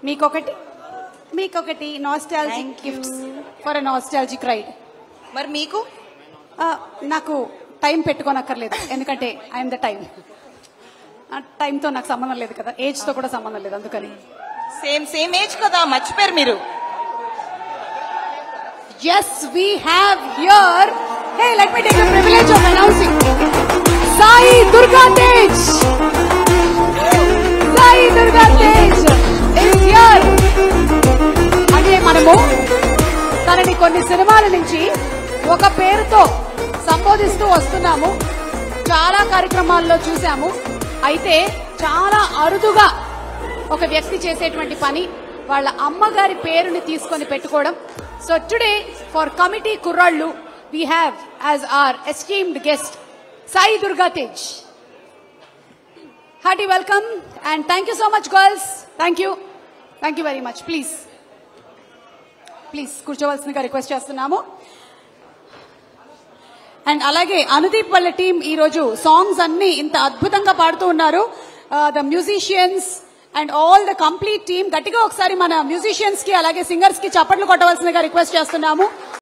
మీకొకటి nostalgic gifts for a nostalgic ride. మరి మీకు నాకు టైం పెట్టుకోనక్కర్లేదు, ఎందుకంటే ఐఎమ్ ద టైం. టైంతో నాకు సంబంధం లేదు కదా, ఏజ్ తో కూడా సంబంధం లేదు, అందుకని. సేమ్ ఏజ్ కదా, మర్చిపోయారు మీరు. Yes, we have here. Hey, let me take the privilege of announcing Sai Durga Tej. Sai Durga Tej is here. అంటే మనము తనని కొన్ని సినిమాల నుంచి ఒక పేరుతో సంబోధిస్తూ వస్తున్నాము, చాలా కార్యక్రమాల్లో చూసాము. అయితే చాలా అరుదుగా ఒక వ్యక్తి చేసేటువంటి పని వాళ్ళ అమ్మగారి పేరుని తీసుకొని పెట్టుకోవడం. So today for committee Kurrallu we have as our esteemed guest Sai Durga Tej. Hearty welcome and thank you so much girls. Thank you very much. Please కూర్చోవలసిందిగా రిక్వెస్ట్ చేస్తున్నాము. అండ్ అలాగే అనుదీప్ వాళ్ళ టీం ఈ రోజు సాంగ్స్ అన్ని ఇంత అద్భుతంగా పాడుతూ ఉన్నారు. The musicians and all the complete team, గట్టిగా ఒకసారి మన మ్యూజిషియన్స్ కి అలాగే సింగర్స్ కి చప్పట్లు కొట్టవలసిందిగా రిక్వెస్ట్ చేస్తున్నాము.